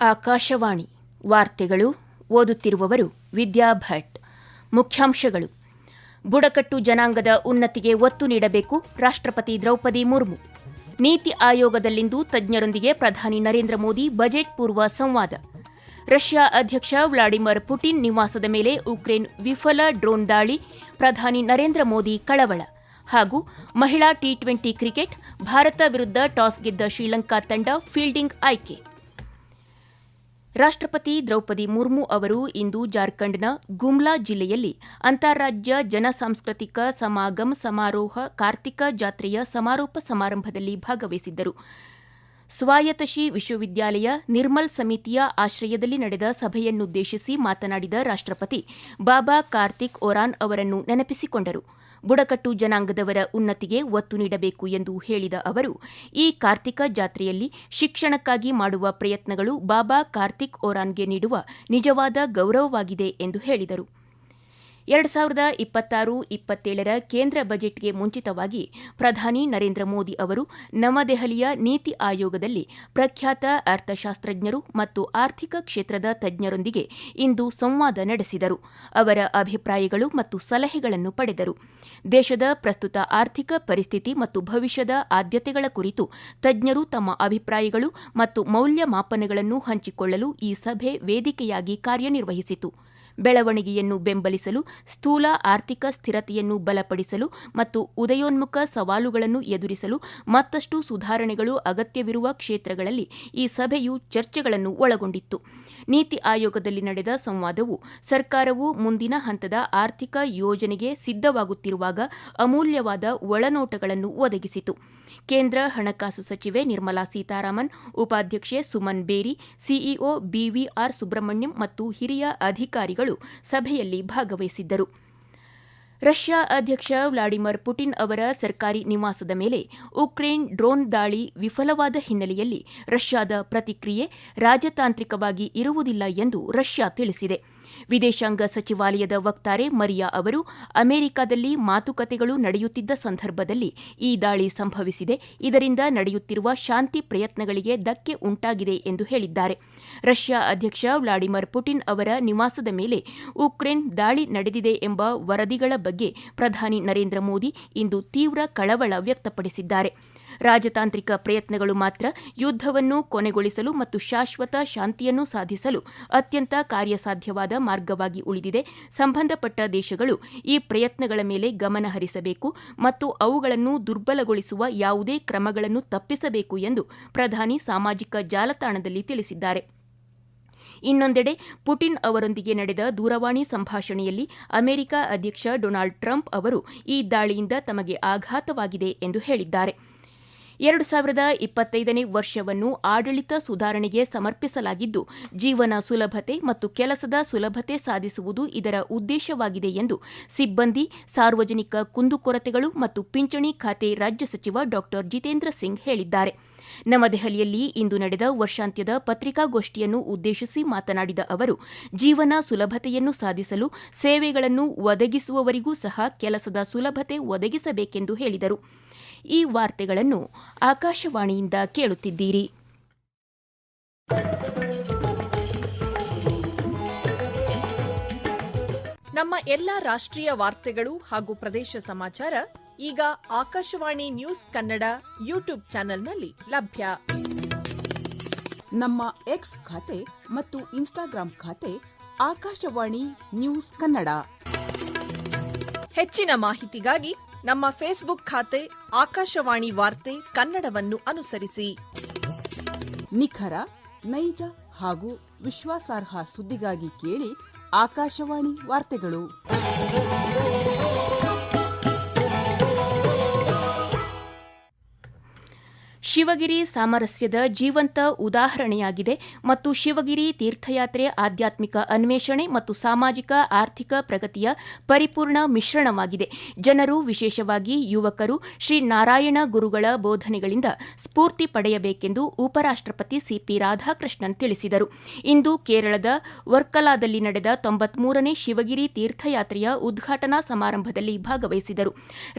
ಆಕಾಶವಾಣಿ ವಾರ್ತೆಗಳು ಓದುತ್ತಿರುವವರು ವಿದ್ಯಾ ಭಟ್. ಮುಖ್ಯಾಂಶಗಳು: ಬುಡಕಟ್ಟು ಜನಾಂಗದ ಉನ್ನತಿಗೆ ಒತ್ತು ನೀಡಬೇಕು, ರಾಷ್ಟ್ರಪತಿ ದ್ರೌಪದಿ ಮುರ್ಮು. ನೀತಿ ಆಯೋಗದಲ್ಲಿಂದು ತಜ್ಞರೊಂದಿಗೆ ಪ್ರಧಾನಿ ನರೇಂದ್ರ ಮೋದಿ ಬಜೆಟ್ ಪೂರ್ವ ಸಂವಾದ. ರಷ್ಯಾ ಅಧ್ಯಕ್ಷ ವ್ಲಾಡಿಮಿರ್ ಪುಟಿನ್ ನಿವಾಸದ ಮೇಲೆ ಉಕ್ರೇನ್ ವಿಫಲ ಡ್ರೋನ್ ದಾಳಿ, ಪ್ರಧಾನಿ ನರೇಂದ್ರ ಮೋದಿ ಕಳವಳ. ಹಾಗೂ ಮಹಿಳಾ ಟಿ20 ಕ್ರಿಕೆಟ್, ಭಾರತ ವಿರುದ್ಧ ಟಾಸ್ ಗೆದ್ದ ಶ್ರೀಲಂಕಾ ತಂಡ ಫೀಲ್ಡಿಂಗ್ ಆಯ್ಕೆ. ರಾಷ್ಟ್ರಪತಿ ದ್ರೌಪದಿ ಮುರ್ಮು ಅವರು ಇಂದು ಜಾರ್ಖಂಡ್ನ ಗುಮ್ಲಾ ಜಿಲ್ಲೆಯಲ್ಲಿ ಅಂತಾರಾಜ್ಯ ಜನಸಾಂಸ್ಕೃತಿಕ ಸಮಾಗಮ್ ಸಮಾರೋಹ ಕಾರ್ತಿಕ ಜಾತ್ರೆಯ ಸಮಾರೋಪ ಸಮಾರಂಭದಲ್ಲಿ ಭಾಗವಹಿಸಿದ್ದರು. ಸ್ವಾಯತ್ತಶಿ ವಿಶ್ವವಿದ್ಯಾಲಯ ನಿರ್ಮಲ್ ಸಮಿತಿಯ ಆಶ್ರಯದಲ್ಲಿ ನಡೆದ ಸಭೆಯನ್ನುದ್ದೇಶಿಸಿ ಮಾತನಾಡಿದ ರಾಷ್ಟ್ರಪತಿ ಬಾಬಾ ಕಾರ್ತಿಕ್ ಒರಾನ್ ಅವರನ್ನು ನೆನಪಿಸಿಕೊಂಡರು. ಬುಡಕಟ್ಟು ಜನಾಂಗದವರ ಉನ್ನತಿಗೆ ಒತ್ತು ನೀಡಬೇಕು ಎಂದು ಹೇಳಿದ ಅವರು, ಈ ಕಾರ್ತಿಕ ಜಾತ್ರೆಯಲ್ಲಿ ಶಿಕ್ಷಣಕ್ಕಾಗಿ ಮಾಡುವ ಪ್ರಯತ್ನಗಳು ಬಾಬಾ ಕಾರ್ತಿಕ್ ಒರಾನ್ಗೆ ನೀಡುವ ನಿಜವಾದ ಗೌರವವಾಗಿದೆ ಎಂದು ಹೇಳಿದರು. 2026-27 ಕೇಂದ್ರ ಬಜೆಟ್ಗೆ ಮುಂಚಿತವಾಗಿ ಪ್ರಧಾನಿ ನರೇಂದ್ರ ಮೋದಿ ಅವರು ನವದೆಹಲಿಯ ನೀತಿ ಆಯೋಗದಲ್ಲಿ ಪ್ರಖ್ಯಾತ ಅರ್ಥಶಾಸ್ತ್ರಜ್ಞರು ಮತ್ತು ಆರ್ಥಿಕ ಕ್ಷೇತ್ರದ ತಜ್ಞರೊಂದಿಗೆ ಇಂದು ಸಂವಾದ ನಡೆಸಿದರು. ಅವರ ಅಭಿಪ್ರಾಯಗಳು ಮತ್ತು ಸಲಹೆಗಳನ್ನು ಪಡೆದರು. ದೇಶದ ಪ್ರಸ್ತುತ ಆರ್ಥಿಕ ಪರಿಸ್ಥಿತಿ ಮತ್ತು ಭವಿಷ್ಯದ ಆದ್ಯತೆಗಳ ಕುರಿತು ತಜ್ಞರು ತಮ್ಮ ಅಭಿಪ್ರಾಯಗಳು ಮತ್ತು ಮೌಲ್ಯಮಾಪನಗಳನ್ನು ಹಂಚಿಕೊಳ್ಳಲು ಈ ಸಭೆ ವೇದಿಕೆಯಾಗಿ ಕಾರ್ಯನಿರ್ವಹಿಸಿತು. ಬೆಳವಣಿಗೆಯನ್ನು ಬೆಂಬಲಿಸಲು, ಸ್ಥೂಲ ಆರ್ಥಿಕ ಸ್ಥಿರತೆಯನ್ನು ಬಲಪಡಿಸಲು ಮತ್ತು ಉದಯೋನ್ಮುಖ ಸವಾಲುಗಳನ್ನು ಎದುರಿಸಲು ಮತ್ತಷ್ಟು ಸುಧಾರಣೆಗಳು ಅಗತ್ಯವಿರುವ ಕ್ಷೇತ್ರಗಳಲ್ಲಿ ಈ ಸಭೆಯು ಚರ್ಚೆಗಳನ್ನು ಒಳಗೊಂಡಿತ್ತು. ನೀತಿ ಆಯೋಗದಲ್ಲಿ ನಡೆದ ಸಂವಾದವು ಸರ್ಕಾರವು ಮುಂದಿನ ಹಂತದ ಆರ್ಥಿಕ ಯೋಜನೆಗೆ ಸಿದ್ಧವಾಗುತ್ತಿರುವಾಗ ಅಮೂಲ್ಯವಾದ ಒಳನೋಟಗಳನ್ನು ಒದಗಿಸಿತು. ಕೇಂದ್ರ ಹಣಕಾಸು ಸಚಿವೆ ನಿರ್ಮಲಾ ಸೀತಾರಾಮನ್, ಉಪಾಧ್ಯಕ್ಷೆ ಸುಮನ್ ಬೇರಿ, ಸಿಇಒ ಬಿವಿಆರ್ ಸುಬ್ರಹ್ಮಣ್ಯಂ ಮತ್ತು ಹಿರಿಯ ಅಧಿಕಾರಿಗಳು ಸಭೆಯಲ್ಲಿ ಭಾಗವಹಿಸಿದ್ದರು. ರಷ್ಯಾ ಅಧ್ಯಕ್ಷ ವ್ಲಾಡಿಮಿರ್ ಪುಟಿನ್ ಅವರ ಸರ್ಕಾರಿ ನಿವಾಸದ ಮೇಲೆ ಉಕ್ರೇನ್ ಡ್ರೋನ್ ದಾಳಿ ವಿಫಲವಾದ ಹಿನ್ನೆಲೆಯಲ್ಲಿ ರಷ್ಯಾದ ಪ್ರತಿಕ್ರಿಯೆ ರಾಜತಾಂತ್ರಿಕವಾಗಿ ಇರುವುದಿಲ್ಲ ಎಂದು ರಷ್ಯಾ ತಿಳಿಸಿದೆ. ವಿದೇಶಾಂಗ ಸಚಿವಾಲಯದ ವಕ್ತಾರೆ ಮರಿಯಾ ಅವರು ಅಮೆರಿಕದಲ್ಲಿ ಮಾತುಕತೆಗಳು ನಡೆಯುತ್ತಿದ್ದ ಸಂದರ್ಭದಲ್ಲಿ ಈ ದಾಳಿ ಸಂಭವಿಸಿದೆ, ಇದರಿಂದ ನಡೆಯುತ್ತಿರುವ ಶಾಂತಿ ಪ್ರಯತ್ನಗಳಿಗೆ ಧಕ್ಕೆ ಉಂಟಾಗಿದೆ ಎಂದು ಹೇಳಿದ್ದಾರೆ. ರಷ್ಯಾ ಅಧ್ಯಕ್ಷ ವ್ಲಾಡಿಮಿರ್ ಪುಟಿನ್ ಅವರ ನಿವಾಸದ ಮೇಲೆ ಉಕ್ರೇನ್ ದಾಳಿ ನಡೆದಿದೆ ಎಂಬ ವರದಿಗಳ ಬಗ್ಗೆ ಪ್ರಧಾನಿ ನರೇಂದ್ರ ಮೋದಿ ಇಂದು ತೀವ್ರ ಕಳವಳ ವ್ಯಕ್ತಪಡಿಸಿದ್ದಾರೆ. ರಾಜತಾಂತ್ರಿಕ ಪ್ರಯತ್ನಗಳು ಮಾತ್ರ ಯುದ್ಧವನ್ನು ಕೊನೆಗೊಳಿಸಲು ಮತ್ತು ಶಾಶ್ವತ ಶಾಂತಿಯನ್ನು ಸಾಧಿಸಲು ಅತ್ಯಂತ ಕಾರ್ಯಸಾಧ್ಯವಾದ ಮಾರ್ಗವಾಗಿ ಉಳಿದಿದೆ. ಸಂಬಂಧಪಟ್ಟ ದೇಶಗಳು ಈ ಪ್ರಯತ್ನಗಳ ಮೇಲೆ ಗಮನ ಹರಿಸಬೇಕು ಮತ್ತು ಅವುಗಳನ್ನು ದುರ್ಬಲಗೊಳಿಸುವ ಯಾವುದೇ ಕ್ರಮಗಳನ್ನು ತಪ್ಪಿಸಬೇಕು ಎಂದು ಪ್ರಧಾನಿ ಸಾಮಾಜಿಕ ಜಾಲತಾಣದಲ್ಲಿ ತಿಳಿಸಿದ್ದಾರೆ. ಇನ್ನೊಂದೆಡೆ ಪುಟಿನ್ ಅವರೊಂದಿಗೆ ನಡೆದ ದೂರವಾಣಿ ಸಂಭಾಷಣೆಯಲ್ಲಿ ಅಮೆರಿಕ ಅಧ್ಯಕ್ಷ ಡೊನಾಲ್ಡ್ ಟ್ರಂಪ್ ಅವರು ಈ ದಾಳಿಯಿಂದ ತಮಗೆ ಆಘಾತವಾಗಿದೆ ಎಂದು ಹೇಳಿದ್ದಾರೆ. 2025ನೇ ವರ್ಷವನ್ನು ಆಡಳಿತ ಸುಧಾರಣೆಗೆ ಸಮರ್ಪಿಸಲಾಗಿದ್ದು, ಜೀವನ ಸುಲಭತೆ ಮತ್ತು ಕೆಲಸದ ಸುಲಭತೆ ಸಾಧಿಸುವುದು ಇದರ ಉದ್ದೇಶವಾಗಿದೆ ಎಂದು ಸಿಬ್ಬಂದಿ, ಸಾರ್ವಜನಿಕ ಕುಂದುಕೊರತೆಗಳು ಮತ್ತು ಪಿಂಚಣಿ ಖಾತೆ ರಾಜ್ಯ ಸಚಿವ ಡಾ ಜಿತೇಂದ್ರ ಸಿಂಗ್ ಹೇಳಿದ್ದಾರೆ. ನವದೆಹಲಿಯಲ್ಲಿ ಇಂದು ನಡೆದ ವರ್ಷಾಂತ್ಯದ ಪತ್ರಿಕಾಗೋಷ್ಠಿಯನ್ನು ಉದ್ದೇಶಿಸಿ ಮಾತನಾಡಿದ ಅವರು, ಜೀವನ ಸುಲಭತೆಯನ್ನು ಸಾಧಿಸಲು ಸೇವೆಗಳನ್ನು ಒದಗಿಸುವವರಿಗೂ ಸಹ ಕೆಲಸದ ಸುಲಭತೆ ಒದಗಿಸಬೇಕೆಂದು ಹೇಳಿದರು. ಈ ವಾರ್ತೆಗಳನ್ನು ಆಕಾಶವಾಣಿಯಿಂದ ಕೇಳುತ್ತಿದ್ದೀರಿ. ನಮ್ಮ ಎಲ್ಲಾ ರಾಷ್ಟ್ರೀಯ ವಾರ್ತೆಗಳು ಹಾಗೂ ಪ್ರದೇಶ ಸಮಾಚಾರ ಈಗ ಆಕಾಶವಾಣಿ ನ್ಯೂಸ್ ಕನ್ನಡ ಯೂಟ್ಯೂಬ್ ಚಾನೆಲ್ನಲ್ಲಿ ಲಭ್ಯ. ನಮ್ಮ ಎಕ್ಸ್ ಖಾತೆ ಮತ್ತು ಇನ್ಸ್ಟಾಗ್ರಾಂ ಖಾತೆ ಆಕಾಶವಾಣಿ ನ್ಯೂಸ್ ಕನ್ನಡ. ಹೆಚ್ಚಿನ ಮಾಹಿತಿಗಾಗಿ ನಮ್ಮ ಫೇಸ್ಬುಕ್ ಖಾತೆ ಆಕಾಶವಾಣಿ ವಾರ್ತೆ ಕನ್ನಡವನ್ನು ಅನುಸರಿಸಿ. ನಿಖರ, ನೈಜ ಹಾಗೂ ವಿಶ್ವಾಸಾರ್ಹ ಸುದ್ದಿಗಾಗಿ ಕೇಳಿ ಆಕಾಶವಾಣಿ ವಾರ್ತೆಗಳು. ಶಿವಗಿರಿ ಸಾಮರಸ್ಯದ ಜೀವಂತ ಉದಾಹರಣೆಯಾಗಿದೆ ಮತ್ತು ಶಿವಗಿರಿ ತೀರ್ಥಯಾತ್ರೆ ಆಧ್ಯಾತ್ಮಿಕ ಅನ್ವೇಷಣೆ ಮತ್ತು ಸಾಮಾಜಿಕ ಆರ್ಥಿಕ ಪ್ರಗತಿಯ ಪರಿಪೂರ್ಣ ಮಿಶ್ರಣವಾಗಿದೆ. ಜನರು, ವಿಶೇಷವಾಗಿ ಯುವಕರು, ಶ್ರೀ ನಾರಾಯಣ ಗುರುಗಳ ಬೋಧನೆಗಳಿಂದ ಸ್ಫೂರ್ತಿ ಪಡೆಯಬೇಕೆಂದು ಉಪರಾಷ್ಟ್ರಪತಿ ಸಿಪಿ ರಾಧಾಕೃಷ್ಣನ್ ತಿಳಿಸಿದರು. ಇಂದು ಕೇರಳದ ವರ್ಕಲಾದಲ್ಲಿ ನಡೆದ 93ನೇ ಶಿವಗಿರಿ ತೀರ್ಥಯಾತ್ರೆಯ ಉದ್ಘಾಟನಾ ಸಮಾರಂಭದಲ್ಲಿ ಭಾಗವಹಿಸಿದರು.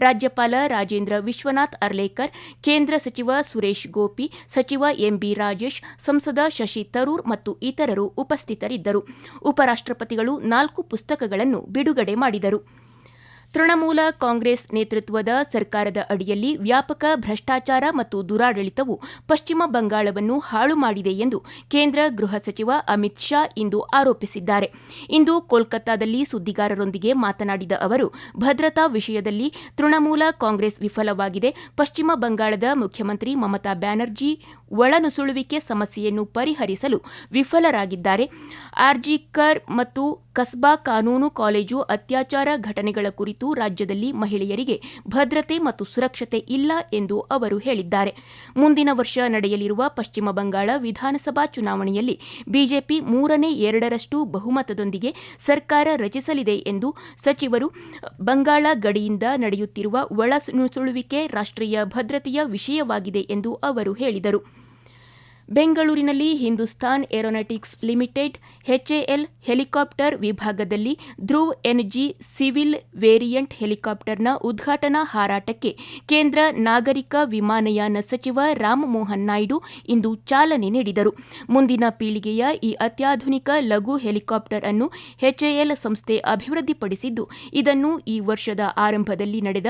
ರಾಜ್ಯಪಾಲ ರಾಜೇಂದ್ರ ವಿಶ್ವನಾಥ್ ಅರ್ಲೇಕರ್, ಕೇಂದ್ರ ಸಚಿವ ಸುರೇಶ್ ಸುರೇಶ್ ಗೋಪಿ, ಸಚಿವ ಎಂಬಿ ರಾಜೇಶ್, ಸಂಸದ ಶಶಿ ತರೂರ್ ಮತ್ತು ಇತರರು ಉಪಸ್ಥಿತರಿದ್ದರು. ಉಪರಾಷ್ಟ್ರಪತಿಗಳು 4 ಪುಸ್ತಕಗಳನ್ನು ಬಿಡುಗಡೆ ಮಾಡಿದರು. ತೃಣಮೂಲ ಕಾಂಗ್ರೆಸ್ ನೇತೃತ್ವದ ಸರ್ಕಾರದ ಅಡಿಯಲ್ಲಿ ವ್ಯಾಪಕ ಭ್ರಷ್ಟಾಚಾರ ಮತ್ತು ದುರಾಡಳಿತವು ಪಶ್ಚಿಮ ಬಂಗಾಳವನ್ನು ಹಾಳು ಮಾಡಿದೆ ಎಂದು ಕೇಂದ್ರ ಗೃಹ ಸಚಿವ ಅಮಿತ್ ಶಾ ಇಂದು ಆರೋಪಿಸಿದ್ದಾರೆ. ಇಂದು ಕೋಲ್ಕತ್ತಾದಲ್ಲಿ ಸುದ್ದಿಗಾರರೊಂದಿಗೆ ಮಾತನಾಡಿದ ಅವರು, ಭದ್ರತಾ ವಿಷಯದಲ್ಲಿ ತೃಣಮೂಲ ಕಾಂಗ್ರೆಸ್ ವಿಫಲವಾಗಿದೆ. ಪಶ್ಚಿಮ ಬಂಗಾಳದ ಮುಖ್ಯಮಂತ್ರಿ ಮಮತಾ ಬ್ಯಾನರ್ಜಿ ಒಳನುಸುಳುವಿಕೆ ಸಮಸ್ಯೆಯನ್ನು ಪರಿಹರಿಸಲು ವಿಫಲರಾಗಿದ್ದಾರೆ. ಆರ್ಜಿಕರ್ ಮತ್ತು ಕಸ್ಬಾ ಕಾನೂನು ಕಾಲೇಜು ಅತ್ಯಾಚಾರ ಘಟನೆಗಳ ಕುರಿತು ರಾಜ್ಯದಲ್ಲಿ ಮಹಿಳೆಯರಿಗೆ ಭದ್ರತೆ ಮತ್ತು ಸುರಕ್ಷತೆ ಇಲ್ಲ ಎಂದು ಅವರು ಹೇಳಿದ್ದಾರೆ. ಮುಂದಿನ ವರ್ಷ ನಡೆಯಲಿರುವ ಪಶ್ಚಿಮ ಬಂಗಾಳ ವಿಧಾನಸಭಾ ಚುನಾವಣೆಯಲ್ಲಿ ಬಿಜೆಪಿ 2/3 ಬಹುಮತದೊಂದಿಗೆ ಸರ್ಕಾರ ರಚಿಸಲಿದೆ ಎಂದು ಸಚಿವರು ಬಂಗಾಳ ಗಡಿಯಿಂದ ನಡೆಯುತ್ತಿರುವ ಒಳನುಸುಳುವಿಕೆ ರಾಷ್ಟ್ರೀಯ ಭದ್ರತೆಯ ವಿಷಯವಾಗಿದೆ ಎಂದು ಅವರು ಹೇಳಿದರು. ಬೆಂಗಳೂರಿನಲ್ಲಿ Hindustan aeronautics limited HAL helicopter ವಿಭಾಗದಲ್ಲಿ ಧ್ರುವ್ ಎನ್ಜಿ ಸಿವಿಲ್ ವೇರಿಯಂಟ್ ಹೆಲಿಕಾಪ್ಟರ್ನ ಉದ್ಘಾಟನಾ ಹಾರಾಟಕ್ಕೆ ಕೇಂದ್ರ ನಾಗರಿಕ ವಿಮಾನಯಾನ ಸಚಿವ ರಾಮಮೋಹನ್ ನಾಯ್ಡು ಇಂದು ಚಾಲನೆ ನೀಡಿದರು. ಮುಂದಿನ ಪೀಳಿಗೆಯ ಈ ಅತ್ಯಾಧುನಿಕ ಲಘು ಹೆಲಿಕಾಪ್ಟರ್ ಅನ್ನು ಎಚ್ಎಎಲ್ ಸಂಸ್ಥೆ ಅಭಿವೃದ್ಧಿಪಡಿಸಿದ್ದು, ಇದನ್ನು ಈ ವರ್ಷದ ಆರಂಭದಲ್ಲಿ ನಡೆದ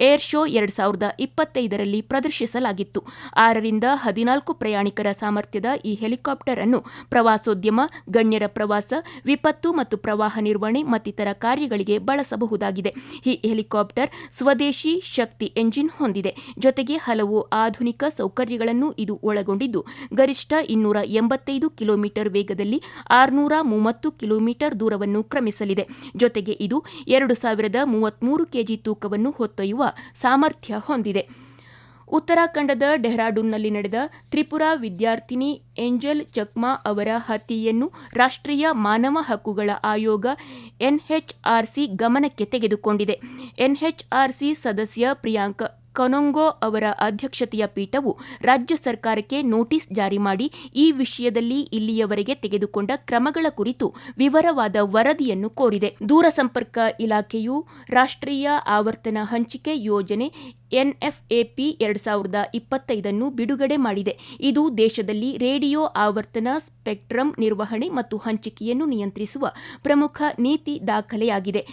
ಏರ್ ಶೋ 2025ರಲ್ಲಿ ಪ್ರದರ್ಶಿಸಲಾಗಿತ್ತು. 6ರಿಂದ 14 ಪ್ರಯಾಣಿಕರ ಸಾಮರ್ಥ್ಯದ ಈ ಹೆಲಿಕಾಪ್ಟರ್ ಅನ್ನು ಪ್ರವಾಸೋದ್ಯಮ, ಗಣ್ಯರ ಪ್ರವಾಸ, ವಿಪತ್ತು ಮತ್ತು ಪ್ರವಾಹ ನಿರ್ವಹಣೆ ಮತ್ತಿತರ ಕಾರ್ಯಗಳಿಗೆ ಬಳಸಬಹುದಾಗಿದೆ. ಈ ಹೆಲಿಕಾಪ್ಟರ್ ಸ್ವದೇಶಿ ಶಕ್ತಿ ಎಂಜಿನ್ ಹೊಂದಿದೆ. ಜೊತೆಗೆ ಹಲವು ಆಧುನಿಕ ಸೌಕರ್ಯಗಳನ್ನು ಇದು ಒಳಗೊಂಡಿದ್ದು, ಗರಿಷ್ಠ 285 ಕಿಲೋಮೀಟರ್ ವೇಗದಲ್ಲಿ 630 ಕಿಲೋಮೀಟರ್ ದೂರವನ್ನು ಕ್ರಮಿಸಲಿದೆ. ಜೊತೆಗೆ ಇದು 2033 ಕೆಜಿ ತೂಕವನ್ನು ಹೊತ್ತೊಯ್ಯುವ ಸಾಮರ್ಥ್ಯ ಹೊಂದಿದೆ. ಉತ್ತರಾಖಂಡದ ಡೆಹ್ರಾಡೂನ್ನಲ್ಲಿ ನಡೆದ ತ್ರಿಪುರಾ ವಿದ್ಯಾರ್ಥಿನಿ ಏಂಜಲ್ ಚಕ್ಮಾ ಅವರ ಹತ್ಯೆಯನ್ನು ರಾಷ್ಟ್ರೀಯ ಮಾನವ ಹಕ್ಕುಗಳ ಆಯೋಗ ಎನ್ಎಚ್ಆರ್ಸಿ ಗಮನಕ್ಕೆ ತೆಗೆದುಕೊಂಡಿದೆ. ಎನ್ಎಚ್ಆರ್ಸಿ ಸದಸ್ಯ ಪ್ರಿಯಾಂಕ್ ಕನೊಂಗೊ ಅವರ ಅಧ್ಯಕ್ಷತೆಯ ಪೀಠವು ರಾಜ್ಯ ಸರ್ಕಾರಕ್ಕೆ ನೋಟಿಸ್ ಜಾರಿ ಮಾಡಿ ಈ ವಿಷಯದಲ್ಲಿ ಇಲ್ಲಿಯವರೆಗೆ ತೆಗೆದುಕೊಂಡ ಕ್ರಮಗಳ ಕುರಿತು ವಿವರವಾದ ವರದಿಯನ್ನು ಕೋರಿದೆ. ದೂರಸಂಪರ್ಕ ಇಲಾಖೆಯು ರಾಷ್ಟ್ರೀಯ ಆವರ್ತನ ಹಂಚಿಕೆ ಯೋಜನೆ ಎನ್ಎಫ್ಎಪಿ 2025 ಬಿಡುಗಡೆ ಮಾಡಿದೆ. ಇದು ದೇಶದಲ್ಲಿ ರೇಡಿಯೋ ಆವರ್ತನ ಸ್ಪೆಕ್ಟ್ರಮ್ ನಿರ್ವಹಣೆ ಮತ್ತು ಹಂಚಿಕೆಯನ್ನು ನಿಯಂತ್ರಿಸುವ ಪ್ರಮುಖ ನೀತಿ ದಾಖಲೆಯಾಗಿದೆ.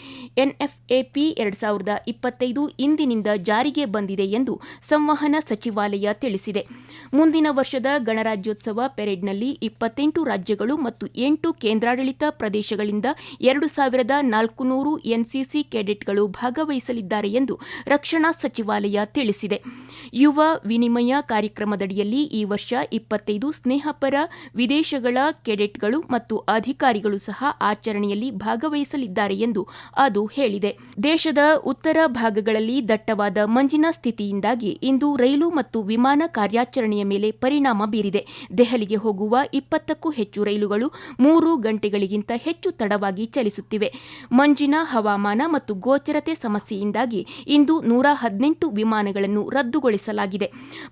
ಎನ್ಎಫ್ಎಪಿ 2025 ಇಂದಿನಿಂದ ಜಾರಿಗೆ ಬಂದಿದೆ ಎಂದು ಸಂವಹನ ಸಚಿವಾಲಯ ತಿಳಿಸಿದೆ. ಮುಂದಿನ ವರ್ಷದ ಗಣರಾಜ್ಯೋತ್ಸವ ಪೆರೇಡ್ನಲ್ಲಿ 28 ರಾಜ್ಯಗಳು ಮತ್ತು 8 ಕೇಂದ್ರಾಡಳಿತ ಪ್ರದೇಶಗಳಿಂದ 2400 ಎನ್ಸಿಸಿ ಕೆಡೆಟ್ಗಳು ಭಾಗವಹಿಸಲಿದ್ದಾರೆ ಎಂದು ರಕ್ಷಣಾ ಸಚಿವಾಲಯ ತಿಳಿಸಿದೆ. ಯುವ ವಿನಿಮಯ ಕಾರ್ಯಕ್ರಮದಡಿಯಲ್ಲಿ ಈ ವರ್ಷ 25 ಸ್ನೇಹಪರ ವಿದೇಶಗಳ ಕೆಡೆಟ್ಗಳು ಮತ್ತು ಅಧಿಕಾರಿಗಳು ಸಹ ಆಚರಣೆಯಲ್ಲಿ ಭಾಗವಹಿಸಲಿದ್ದಾರೆ ಎಂದು ಅದು ಹೇಳಿದೆ. ದೇಶದ ಉತ್ತರ ಭಾಗಗಳಲ್ಲಿ ದಟ್ಟವಾದ ಮಂಜಿನ ಸ್ಥಿತಿಯಿಂದಾಗಿ ಇಂದು ರೈಲು ಮತ್ತು ವಿಮಾನ ಕಾರ್ಯಾಚರಣೆಯ ಮೇಲೆ ಪರಿಣಾಮ ಬೀರಿದೆ. ದೆಹಲಿಗೆ ಹೋಗುವ 20ಕ್ಕೂ ಹೆಚ್ಚು ರೈಲುಗಳು 3 ಗಂಟೆಗಳಿಗಿಂತ ಹೆಚ್ಚು ತಡವಾಗಿ ಚಲಿಸುತ್ತಿವೆ. ಮಂಜಿನ ಹವಾಮಾನ ಮತ್ತು ಗೋಚರತೆ ಸಮಸ್ಯೆಯಿಂದಾಗಿ ಇಂದು 118 ವಿಮಾನಗಳನ್ನು ರದ್ದುಗೊಳಿಸಲಾಗಿದೆ.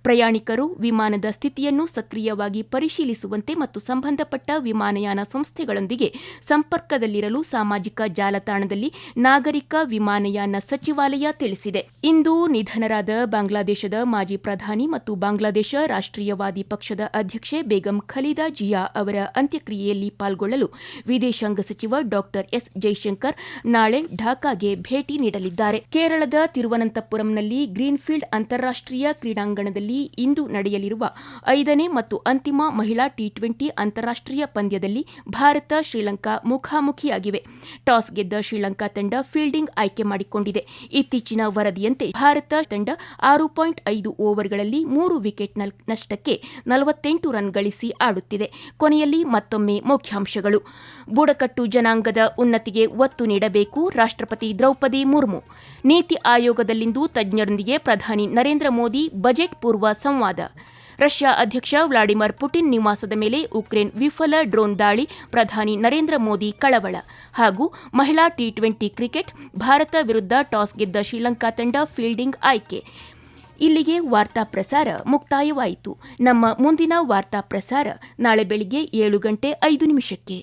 ಪ್ರಯಾಣಿಕರು ವಿಮಾನದ ಸ್ಥಿತಿಯನ್ನು ಸಕ್ರಿಯವಾಗಿ ಪರಿಶೀಲಿಸುವಂತೆ ಮತ್ತು ಸಂಬಂಧಪಟ್ಟ ವಿಮಾನಯಾನ ಸಂಸ್ಥೆಗಳೊಂದಿಗೆ ಸಂಪರ್ಕದಲ್ಲಿರಲು ಸಾಮಾಜಿಕ ಜಾಲತಾಣದಲ್ಲಿ ನಾಗರಿಕ ವಿಮಾನಯಾನ ಸಚಿವಾಲಯ ತಿಳಿಸಿದೆ. ಇಂದು ನಿಧನರಾದ ಬಾಂಗ್ಲಾದೇಶದ ಮಾಜಿ ಪ್ರಧಾನಿ ಮತ್ತು ಬಾಂಗ್ಲಾದೇಶ ರಾಷ್ಟ್ರೀಯವಾದಿ ಪಕ್ಷದ ಅಧ್ಯಕ್ಷೆ ಬೇಗಂ ಖಲೀದಾ ಜಿಯಾ ಅವರ ಅಂತ್ಯಕ್ರಿಯೆಯಲ್ಲಿ ಪಾಲ್ಗೊಳ್ಳಲು ವಿದೇಶಾಂಗ ಸಚಿವ ಡಾ ಎಸ್ ಜೈಶಂಕರ್ ನಾಳೆ ಢಾಕಾಗೆ ಭೇಟಿ ನೀಡಲಿದ್ದಾರೆ. ಕೇರಳದ ತಿರುವನಂತಪುರಂನಲ್ಲಿ ಗ್ರೀನ್ಫೀಲ್ಡ್ ಅಂತಾರಾಷ್ಟ್ರೀಯ ಕ್ರೀಡಾಂಗಣದಲ್ಲಿ ಇಂದು ನಡೆಯಲಿರುವ 5ನೇ ಮತ್ತು ಅಂತಿಮ ಮಹಿಳಾ ಟಿ20 ಅಂತಾರಾಷ್ಟ್ರೀಯ ಪಂದ್ಯದಲ್ಲಿ ಭಾರತ ಶ್ರೀಲಂಕಾ ಮುಖಾಮುಖಿಯಾಗಿವೆ. ಟಾಸ್ ಗೆದ್ದ ಶ್ರೀಲಂಕಾ ತಂಡ ಫೀಲ್ಡಿಂಗ್ ಆಯ್ಕೆ ಮಾಡಿಕೊಂಡಿದೆ. ಇತ್ತೀಚಿನ ವರದಿಯಂತೆ ಭಾರತ ತಂಡ 6.5 ಓವರ್ಗಳಲ್ಲಿ 3 ವಿಕೆಟ್ ನಷ್ಟಕ್ಕೆ 48 ರನ್ ಗಳಿಸಿ ಆಡುತ್ತಿದೆ. ಕೊನೆಯಲ್ಲಿ ಮತ್ತೊಮ್ಮೆ ಮುಖ್ಯಾಂಶಗಳು. ಬುಡಕಟ್ಟು ಜನಾಂಗದ ಉನ್ನತಿಗೆ ಒತ್ತು ನೀಡಬೇಕು, ರಾಷ್ಟ್ರಪತಿ ದ್ರೌಪದಿ ಮುರ್ಮು. ನೀತಿ ಆಯೋಗದಲ್ಲಿಂದು ತಜ್ಞರೊಂದಿಗೆ ಪ್ರಧಾನಿ ನರೇಂದ್ರ ಮೋದಿ ಬಜೆಟ್ ಪೂರ್ವ ಸಂವಾದ. ರಷ್ಯಾ ಅಧ್ಯಕ್ಷ ವ್ಲಾಡಿಮಿರ್ ಪುಟಿನ್ ನಿವಾಸದ ಮೇಲೆ ಉಕ್ರೇನ್ ವಿಫಲ ಡ್ರೋನ್ ದಾಳಿ, ಪ್ರಧಾನಿ ನರೇಂದ್ರ ಮೋದಿ ಕಳವಳ. ಹಾಗೂ ಮಹಿಳಾ ಟಿ20 ಕ್ರಿಕೆಟ್, ಭಾರತ ವಿರುದ್ಧ ಟಾಸ್ ಗೆದ್ದ ಶ್ರೀಲಂಕಾ ತಂಡ ಫೀಲ್ಡಿಂಗ್ ಆಯ್ಕೆ. ಇಲ್ಲಿಗೆ ವಾರ್ತಾ ಪ್ರಸಾರ ಮುಕ್ತಾಯವಾಯಿತು. ನಮ್ಮ ಮುಂದಿನ ವಾರ್ತಾ ಪ್ರಸಾರ ನಾಳೆ ಬೆಳಿಗ್ಗೆ 7:05